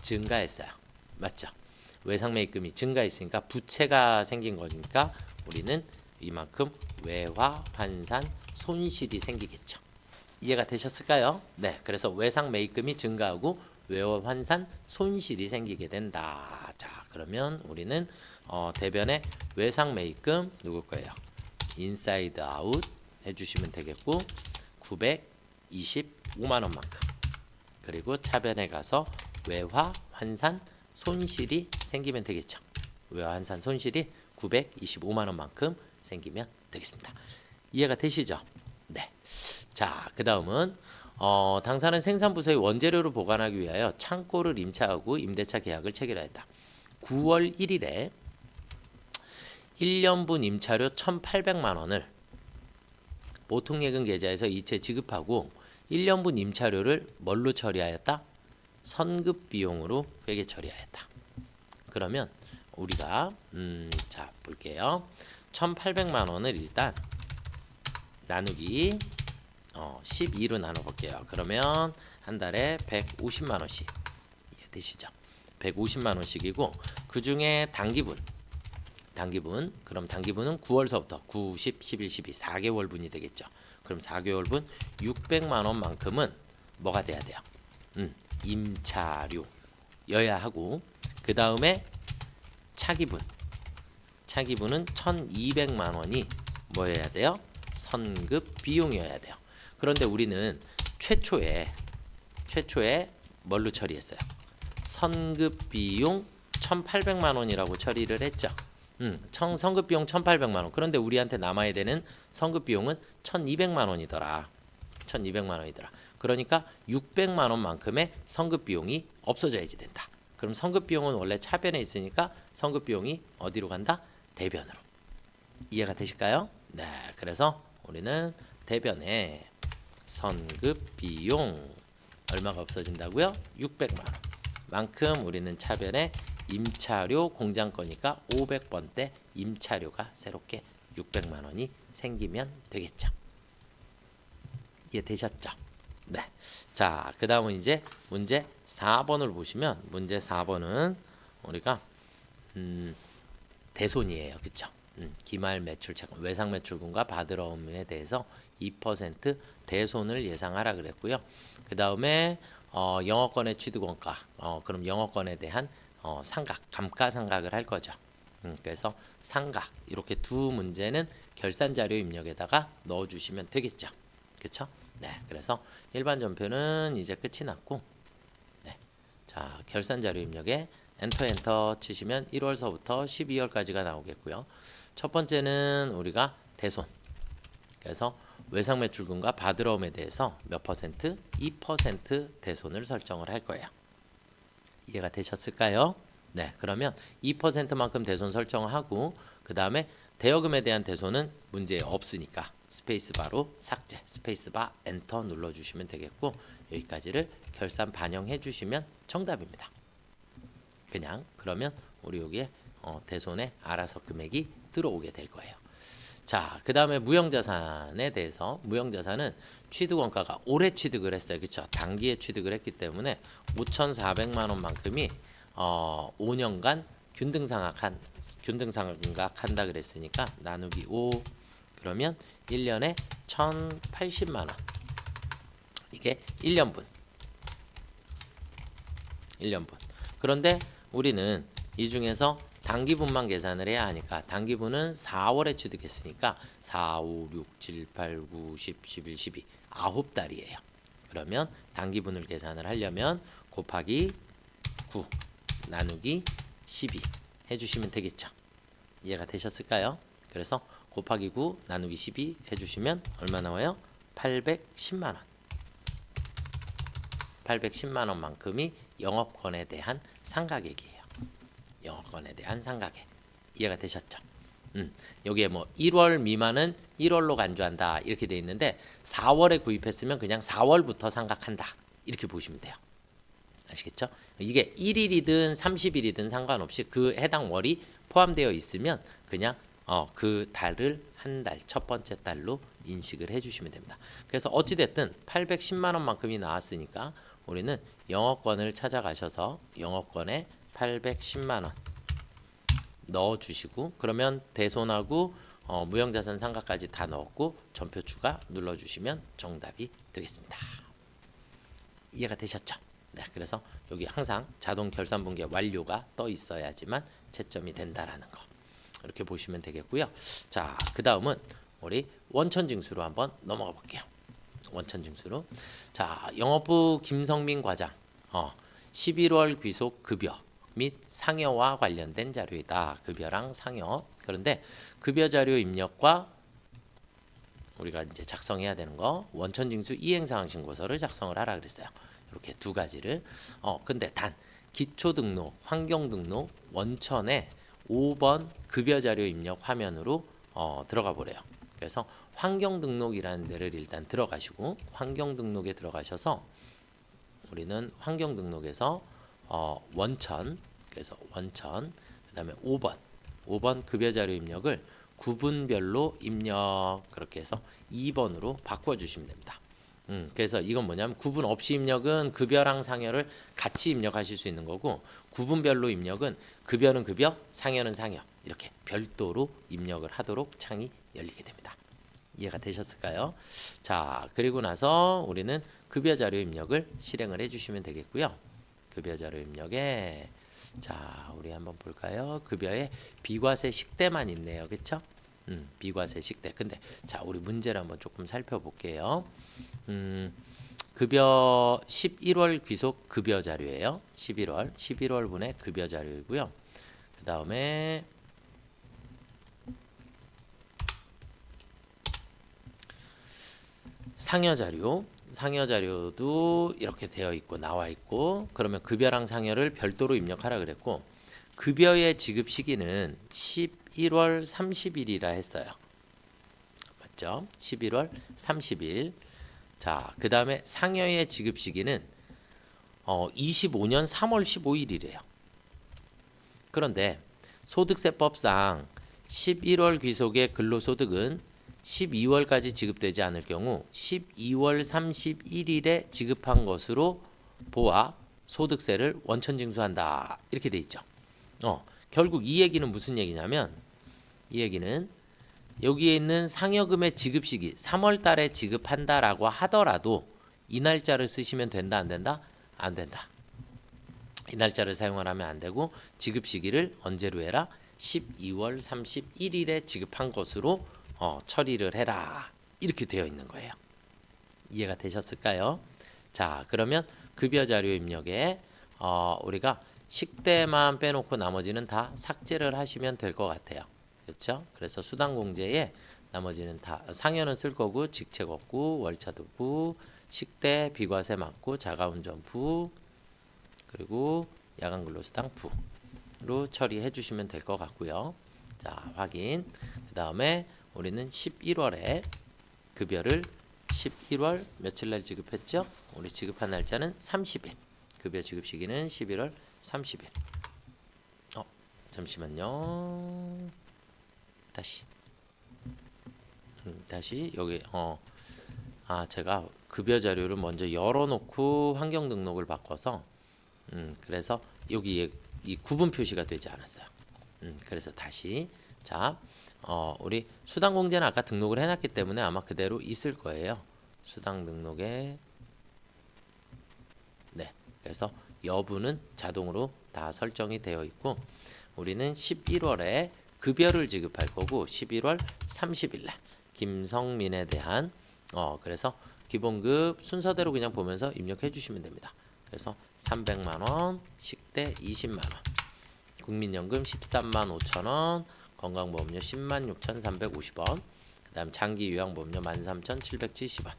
[SPEAKER 1] 증가했어요. 맞죠? 외상 매입금이 증가했으니까 부채가 생긴 거니까 우리는 이만큼 외화 환산 손실이 생기겠죠. 이해가 되셨을까요? 네, 그래서 외상 매입금이 증가하고 외화 환산 손실이 생기게 된다. 자, 그러면 우리는 대변에 외상 매입금 누굴 거예요? 인사이드 아웃 해주시면 되겠고 925만 원만큼 그리고 차변에 가서 외화 환산 손실이 생기면 되겠죠. 외화 환산 손실이 925만 원만큼 생기면 되겠습니다. 이해가 되시죠? 네. 자, 그 다음은 당사는 생산부서의 원재료를 보관하기 위하여 창고를 임차하고 임대차 계약을 체결하였다. 9월 1일에 1년분 임차료 1,800만 원을 보통예금 계좌에서 이체 지급하고 1년분 임차료를 뭘로 처리하였다? 선급 비용으로 회계 처리하였다. 그러면 우리가 자 볼게요. 1,800만 원을 일단 나누기 12로 나눠볼게요. 그러면 한 달에 150만 원씩 이해되시죠? 150만 원씩이고 그 중에 단기분 그럼 단기분은 9월서부터 9, 10, 11, 12 4개월분이 되겠죠. 그럼 4개월분 600만 원만큼은 뭐가 돼야 돼요? 임차료여야 하고 그 다음에 차기분은 1200만 원이 뭐여야 돼요? 선급 비용이어야 돼요. 그런데 우리는 최초에 뭘로 처리했어요? 선급 비용 1800만 원이라고 처리를 했죠. 선급 비용 1800만 원. 그런데 우리한테 남아야 되는 선급 비용은 1200만 원이더라. 1200만 원이더라. 그러니까 600만 원만큼의 선급 비용이 없어져야지 된다. 그럼 선급 비용은 원래 차변에 있으니까 선급 비용이 어디로 간다? 대변으로. 이해가 되실까요? 네. 그래서 우리는 대변에 선급 비용 얼마가 없어진다고요? 600만 원. 만큼 우리는 차변에 임차료 공장 거니까 500번대 임차료가 새롭게 600만 원이 생기면 되겠죠. 이해되셨죠? 네. 자, 그다음은 이제 문제 4번을 보시면 문제 4번은 우리가 대손이에요. 그렇죠? 기말 매출 채권, 외상 매출분과 받으러옴에 대해서 2% 대손을 예상하라 그랬고요. 그다음에 영업권의 취득원가, 그럼 영업권에 대한 상각, 감가상각을 할 거죠. 그래서 상각 이렇게 두 문제는 결산자료 입력에다가 넣어주시면 되겠죠. 그렇죠? 네, 그래서 일반 전표는 이제 끝이 났고, 네, 자 결산자료 입력에 엔터 치시면 1월서부터 12월까지가 나오겠고요. 첫 번째는 우리가 대손, 그래서 외상 매출금과 받으러옴에 대해서 몇 퍼센트? 2% 대손을 설정을 할 거예요. 이해가 되셨을까요? 네, 그러면 2%만큼 대손 설정을 하고 그 다음에 대여금에 대한 대손은 문제 없으니까 스페이스바로 삭제, 스페이스바 엔터 눌러주시면 되겠고 여기까지를 결산 반영해 주시면 정답입니다. 그냥 그러면 우리 여기에 대손에 알아서 금액이 들어오게 될 거예요. 자, 그 다음에 무형자산에 대해서 무형자산은 취득원가가 올해 취득을 했어요. 그렇죠? 단기에 취득을 했기 때문에 5,400만 원만큼이 5년간 균등상각한다 그랬으니까 나누기 5 그러면 1년에 1,080만 원. 이게 1년분. 그런데 우리는 이 중에서 단기분만 계산을 해야 하니까 단기분은 4월에 취득했으니까 4, 5, 6, 7, 8, 9, 10, 11, 12 9달이에요. 그러면 단기분을 계산을 하려면 곱하기 9 나누기 12 해주시면 되겠죠. 이해가 되셨을까요? 그래서 곱하기 9 나누기 12 해주시면 얼마 나와요? 810만 원. 810만 원만큼이 영업권에 대한 상가액이에요. 영업권에 대한 상가액. 이해가 되셨죠? 여기에 뭐 1월 미만은 1월로 간주한다 이렇게 돼 있는데 4월에 구입했으면 그냥 4월부터 상각한다 이렇게 보시면 돼요. 아시겠죠? 이게 1일이든 30일이든 상관없이 그 해당 월이 포함되어 있으면 그냥 그 달을 한 달, 첫 번째 달로 인식을 해주시면 됩니다. 그래서 어찌됐든 810만 원만큼이 나왔으니까 우리는 영업권을 찾아가셔서 영업권에 810만 원 넣어주시고 그러면 대손하고 무형자산 상가까지 다 넣었고 전표 추가 눌러주시면 정답이 되겠습니다. 이해가 되셨죠? 네, 그래서 여기 항상 자동 결산분기 완료가 떠 있어야지만 채점이 된다라는 거 이렇게 보시면 되겠고요. 자, 그 다음은 우리 원천징수로 한번 넘어가 볼게요. 원천징수로. 자, 영업부 김성민 과장 11월 귀속 급여 및 상여와 관련된 자료이다. 급여랑 상여. 그런데 급여 자료 입력과 우리가 이제 작성해야 되는 거 원천징수 이행사항 신고서를 작성을 하라 그랬어요. 이렇게 두 가지를. 근데 단 기초등록, 환경등록, 원천에 5번 급여 자료 입력 화면으로 들어가 보래요. 그래서 환경등록이라는 데를 일단 들어가시고 환경등록에 들어가셔서 우리는 환경등록에서 원천, 그래서 원천, 그 다음에 5번 급여 자료 입력을 구분별로 입력 그렇게 해서 2번으로 바꿔주시면 됩니다. 그래서 이건 뭐냐면 구분 없이 입력은 급여랑 상여를 같이 입력하실 수 있는 거고 구분별로 입력은 급여는 급여, 상여는 상여 이렇게 별도로 입력을 하도록 창이 열리게 됩니다. 이해가 되셨을까요? 자, 그리고 나서 우리는 급여 자료 입력을 실행을 해주시면 되겠고요. 급여 자료 입력에 자, 우리 한번 볼까요? 급여에 비과세 식대만 있네요. 그쵸? 비과세 식대. 근데 자, 우리 문제를 한번 조금 살펴볼게요. 급여 11월 귀속 급여 자료예요. 11월분의 급여 자료이고요. 그 다음에 상여 자료도 이렇게 되어 있고 나와 있고, 그러면 급여랑 상여를 별도로 입력하라 그랬고, 급여의 지급 시기는 11월 30일이라 했어요. 맞죠? 11월 30일. 자, 그 다음에 상여의 지급 시기는 25년 3월 15일이래요. 그런데 소득세법상 11월 귀속의 근로소득은 12월까지 지급되지 않을 경우 12월 31일에 지급한 것으로 보아 소득세를 원천징수한다. 이렇게 돼 있죠. 결국 이 얘기는 무슨 얘기냐면, 이 얘기는 여기에 있는 상여금의 지급 시기 3월 달에 지급한다라고 하더라도 이 날짜를 쓰시면 된다, 안 된다? 안 된다. 이 날짜를 사용하면 안 되고, 지급 시기를 언제로 해라? 12월 31일에 지급한 것으로 처리를 해라. 이렇게 되어 있는 거예요. 이해가 되셨을까요? 자, 그러면 급여 자료 입력에 우리가 식대만 빼놓고 나머지는 다 삭제를 하시면 될 것 같아요. 그렇죠? 그래서 수당공제에 나머지는 다 상여는 쓸 거고, 직책 없고, 월차도 부, 식대, 비과세 맞고, 자가운전 부, 그리고 야간근로수당 부로 처리해 주시면 될 것 같고요. 자, 확인. 그 다음에 우리는 11월에 급여를 11월 며칠 날 지급했죠? 우리 지급한 날짜는 30일. 급여 지급 시기는 11월 30일. 잠시만요. 다시 여기 제가 급여 자료를 먼저 열어놓고 환경 등록을 바꿔서 그래서 여기 이 구분 표시가 되지 않았어요. 그래서 다시 자, 우리 수당 공제는 아까 등록을 해놨기 때문에 아마 그대로 있을 거예요. 수당 등록에 네, 그래서 여부는 자동으로 다 설정이 되어 있고, 우리는 11월에 급여를 지급할 거고 11월 30일 날 김성민에 대한 그래서 기본급 순서대로 그냥 보면서 입력해 주시면 됩니다. 그래서 300만 원, 식대 20만 원, 국민연금 13만 5천 원, 건강보험료 10만 6,350원, 그 다음 장기요양보험료 13,770원,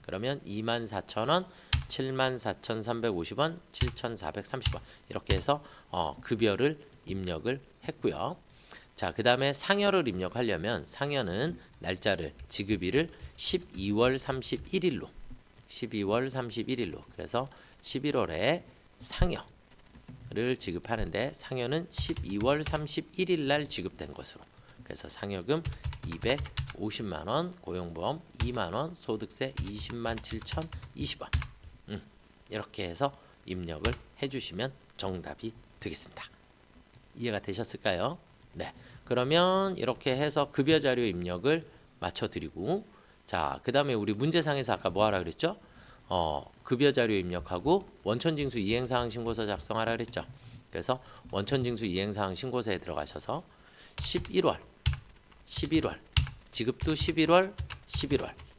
[SPEAKER 1] 그러면 24,000원, 74,350원, 7,430원 이렇게 해서 급여를 입력을 했고요. 자, 그 다음에 상여를 입력하려면 상여는 날짜를 지급일을 12월 31일로 그래서 11월에 상여를 지급하는데, 상여는 12월 31일 날 지급된 것으로, 그래서 상여금 250만원, 고용보험 2만원, 소득세 20만 7,020원 이렇게 해서 입력을 해주시면 정답이 되겠습니다. 이해가 되셨을까요? 네, 그러면 이렇게 해서 급여 자료 입력을 맞춰드리고, 자, 그 다음에 우리 문제상에서 아까 뭐 하라 그랬죠? 급여 자료 입력하고 원천징수 이행사항 신고서 작성하라 그랬죠. 그래서 원천징수 이행사항 신고서에 들어가셔서 11월 지급도 11월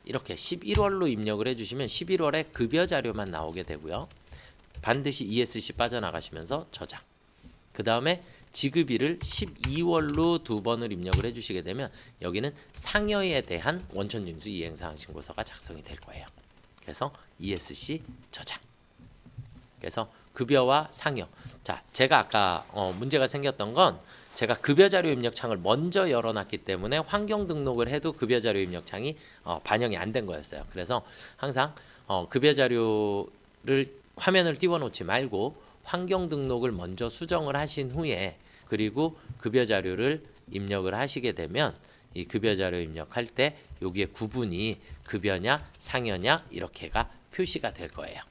[SPEAKER 1] 이렇게 11월로 입력을 해주시면 11월에 급여 자료만 나오게 되고요. 반드시 ESC 빠져나가시면서 저장. 그 다음에 지급일을 12월로 두 번을 입력을 해주시게 되면 여기는 상여에 대한 원천징수 이행사항 신고서가 작성이 될 거예요. 그래서 ESC 저장. 그래서 급여와 상여. 자, 제가 아까 문제가 생겼던 건 제가 급여 자료 입력 창을 먼저 열어놨기 때문에 환경 등록을 해도 급여 자료 입력 창이 반영이 안 된 거였어요. 그래서 항상 급여 자료를 화면을 띄워놓지 말고 환경 등록을 먼저 수정을 하신 후에, 그리고 급여 자료를 입력을 하시게 되면 이 급여 자료 입력할 때 여기에 구분이 급여냐 상여냐 이렇게가 표시가 될 거예요.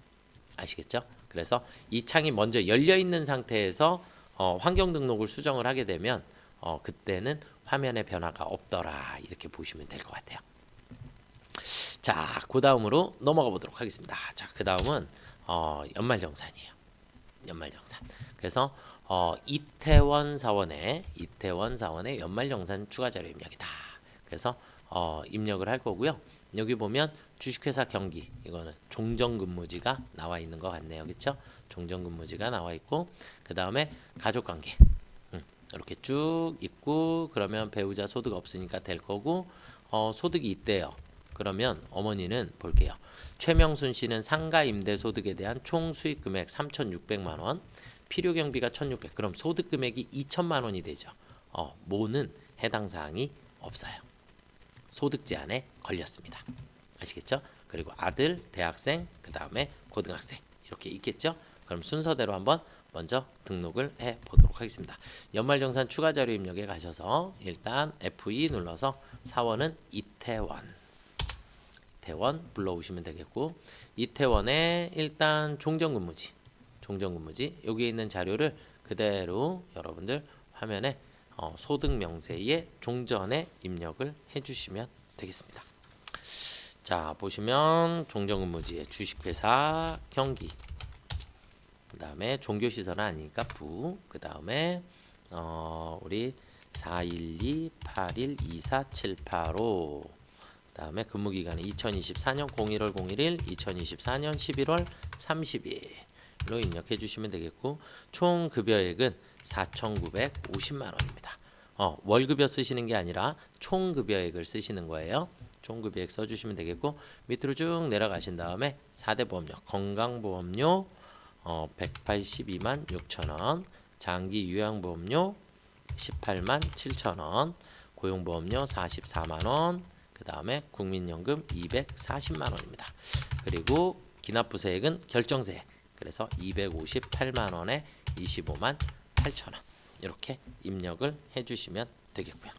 [SPEAKER 1] 아시겠죠? 그래서 이 창이 먼저 열려 있는 상태에서 환경 등록을 수정을 하게 되면 그때는 화면에 변화가 없더라, 이렇게 보시면 될 것 같아요. 자, 그 다음으로 넘어가 보도록 하겠습니다. 자, 그 다음은 연말정산이에요. 연말정산. 그래서 이태원 사원의 연말정산 추가자료 입력이다. 그래서 입력을 할 거고요. 여기 보면 주식회사 경기, 이거는 종전근무지가 나와 있는 것 같네요. 그렇죠? 종전근무지가 나와 있고, 그 다음에 가족관계 이렇게 쭉 있고, 그러면 배우자 소득 없으니까 될 거고, 소득이 있대요. 그러면 어머니는 볼게요. 최명순 씨는 상가 임대 소득에 대한 총 수익 금액 3,600만 원, 필요 경비가 1,600. 그럼 소득 금액이 2천만 원이 되죠. 모는 해당 사항이 없어요. 소득 제한에 걸렸습니다. 아시겠죠? 그리고 아들, 대학생, 그 다음에 고등학생 이렇게 있겠죠? 그럼 순서대로 한번 먼저 등록을 해 보도록 하겠습니다. 연말정산 추가 자료 입력에 가셔서 일단 F2 눌러서 사원은 이태원 불러오시면 되겠고, 이태원에 일단 종전근무지 여기에 있는 자료를 그대로 여러분들 화면에 소득 명세의 종전에 입력을 해주시면 되겠습니다. 자, 보시면 종전근무지에 주식회사 경기, 그 다음에 종교시설은 아니니까 부, 그 다음에 우리 412-8124-785, 그 다음에 근무기간은 2024년 01월 01일, 2024년 11월 30일로 입력해 주시면 되겠고, 총 급여액은 4,950만 원입니다. 월급여 쓰시는 게 아니라 총 급여액을 쓰시는 거예요. 총 급여액 써주시면 되겠고, 밑으로 쭉 내려가신 다음에 4대 보험료, 건강보험료 182만 6천 원, 장기 요양보험료 18만 7천 원, 고용보험료 44만 원, 그 다음에 국민연금 240만 원입니다. 그리고 기납부세액은 결정세액, 그래서 258만 원에 25만 8천 원 이렇게 입력을 해주시면 되겠고요.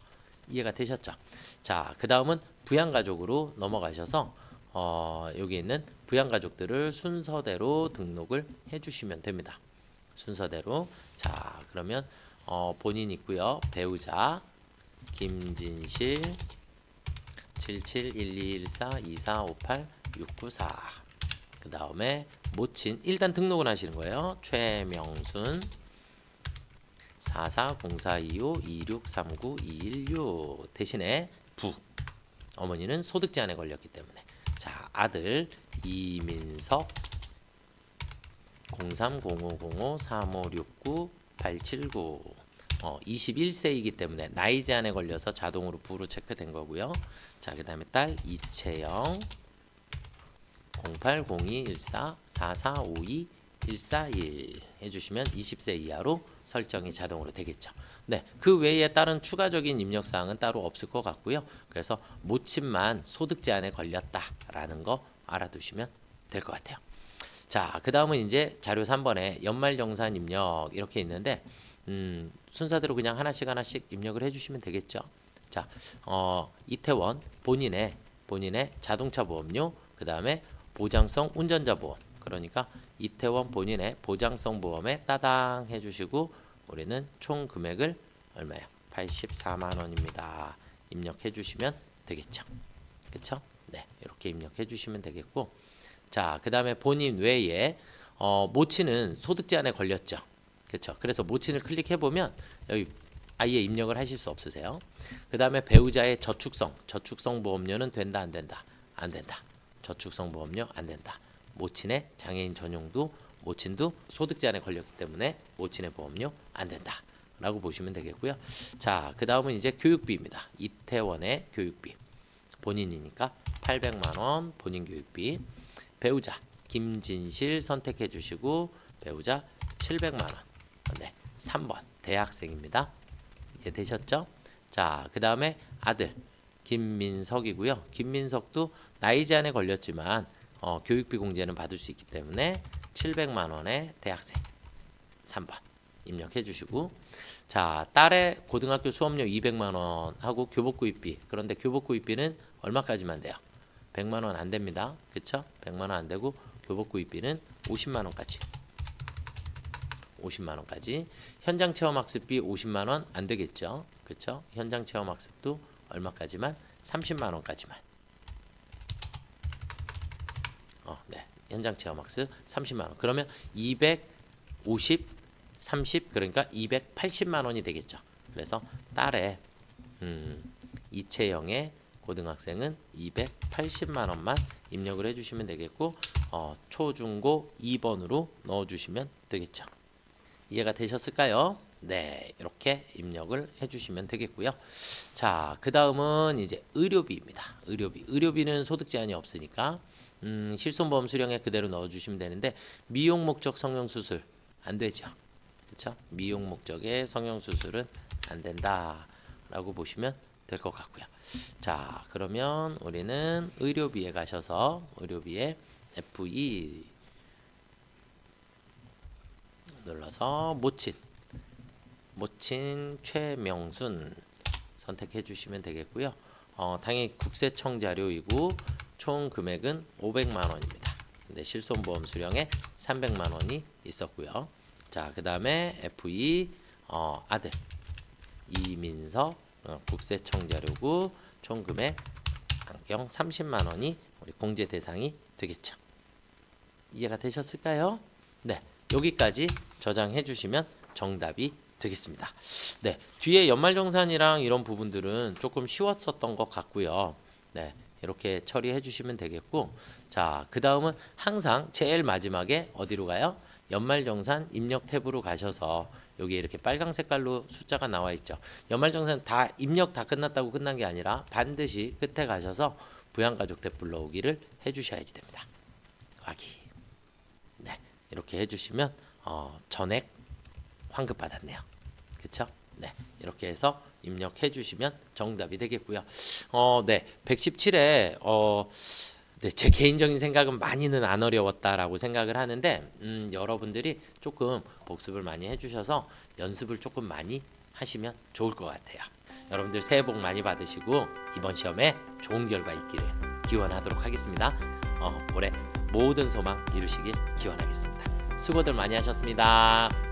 [SPEAKER 1] 이해가 되셨죠? 자, 그 다음은 부양가족으로 넘어가셔서 여기 있는 부양가족들을 순서대로 등록을 해주시면 됩니다. 순서대로. 자, 그러면 본인 있고요. 배우자 김진실 77121424586994. 그 다음에 모친 일단 등록을 하시는 거예요. 최명순 440425263921 대신에 부, 어머니는 소득 제한에 걸렸기 때문에. 자, 아들 이민석 0305053569-879 21세이기 때문에 나이 제한에 걸려서 자동으로 부로 체크된 거고요. 자, 그 다음에 딸 이채영 0802144452-141 해주시면 20세 이하로 설정이 자동으로 되겠죠. 네, 그 외에 다른 추가적인 입력 사항은 따로 없을 것 같고요. 그래서 모친만 소득 제한에 걸렸다라는 거 알아두시면 될 것 같아요. 자, 그 다음은 이제 자료 3번에 연말정산 입력 이렇게 있는데 순서대로 그냥 하나씩 입력을 해주시면 되겠죠. 자, 이태원 본인의 자동차 보험료, 그 다음에 보장성 운전자 보험, 그러니까 이태원 본인의 보장성 보험에 따당 해주시고, 우리는 총 금액을 얼마예요? 84만 원입니다. 입력해 주시면 되겠죠. 그렇죠? 네, 이렇게 입력해 주시면 되겠고, 자, 그 다음에 본인 외에 모친은 소득 제한에 걸렸죠. 그렇죠? 그래서 모친을 클릭해 보면 여기 아예 입력을 하실 수 없으세요. 그 다음에 배우자의 저축성 보험료는 된다 안 된다? 안 된다. 저축성 보험료 안 된다. 모친의 장애인 전용도 모친도 소득 제한에 걸렸기 때문에 모친의 보험료 안 된다 라고 보시면 되겠고요. 자, 그 다음은 이제 교육비입니다. 이태원의 교육비 본인이니까 800만 원 본인 교육비, 배우자 김진실 선택해 주시고 배우자 700만 원. 네, 3번 대학생입니다. 이해되셨죠? 자, 그 다음에 아들 김민석이고요. 김민석도 나이 제한에 걸렸지만 교육비 공제는 받을 수 있기 때문에 700만 원의 대학생 3번 입력해 주시고, 자, 딸의 고등학교 수업료 200만 원 하고 교복구입비, 그런데 교복구입비는 얼마까지만 돼요? 100만 원 안 됩니다. 그쵸? 100만 원 안 되고 교복구입비는 50만 원까지. 50만 원까지. 현장 체험 학습비 50만 원 안 되겠죠? 그렇죠? 현장 체험 학습도 얼마까지만? 30만 원까지만. 네. 현장 체험 학습 30만 원. 그러면 250 50, 30 그러니까 280만 원이 되겠죠. 그래서 딸의 이채영의 고등학생은 280만 원만 입력을 해주시면 되겠고 초중고 2번으로 넣어주시면 되겠죠. 이해가 되셨을까요? 네, 이렇게 입력을 해주시면 되겠고요. 자, 그 다음은 이제 의료비입니다. 의료비는 소득 제한이 없으니까 실손보험 수령에 그대로 넣어주시면 되는데 미용 목적 성형수술 안 되죠. 그렇죠? 미용 목적의 성형수술은 안 된다라고 보시면 될 것 같고요. 자, 그러면 우리는 의료비에 가셔서 의료비에 F2 눌러서 모친 최명순 선택해 주시면 되겠고요. 당연히 국세청 자료이고 총 금액은 500만 원입니다. 근데 실손보험 수령에 300만 원이 있었고요. 자, 그 다음에 F2 아들 이민석 국세청 자료고 총 금액 안경 30만 원이 우리 공제 대상이 되겠죠. 이해가 되셨을까요? 네, 여기까지 저장해 주시면 정답이 되겠습니다. 네, 뒤에 연말정산이랑 이런 부분들은 조금 쉬웠었던 것 같고요. 네, 이렇게 처리해 주시면 되겠고, 자, 그 다음은 항상 제일 마지막에 어디로 가요? 연말정산 입력 탭으로 가셔서 여기 이렇게 빨강 색깔로 숫자가 나와 있죠. 연말정산 다 입력 다 끝났다고 끝난 게 아니라 반드시 끝에 가셔서 부양가족 탭 불러오기를 해주셔야지 됩니다. 확인. 네, 이렇게 해주시면 전액 환급 받았네요. 그쵸? 네, 이렇게 해서 입력해 주시면 정답이 되겠고요. 네, 117에 네, 제 개인적인 생각은 많이는 안 어려웠다라고 생각을 하는데 여러분들이 조금 복습을 많이 해주셔서 연습을 조금 많이 하시면 좋을 것 같아요. 여러분들 새해 복 많이 받으시고 이번 시험에 좋은 결과 있기를 기원하도록 하겠습니다. 올해 모든 소망 이루시길 기원하겠습니다. 수고들 많이 하셨습니다.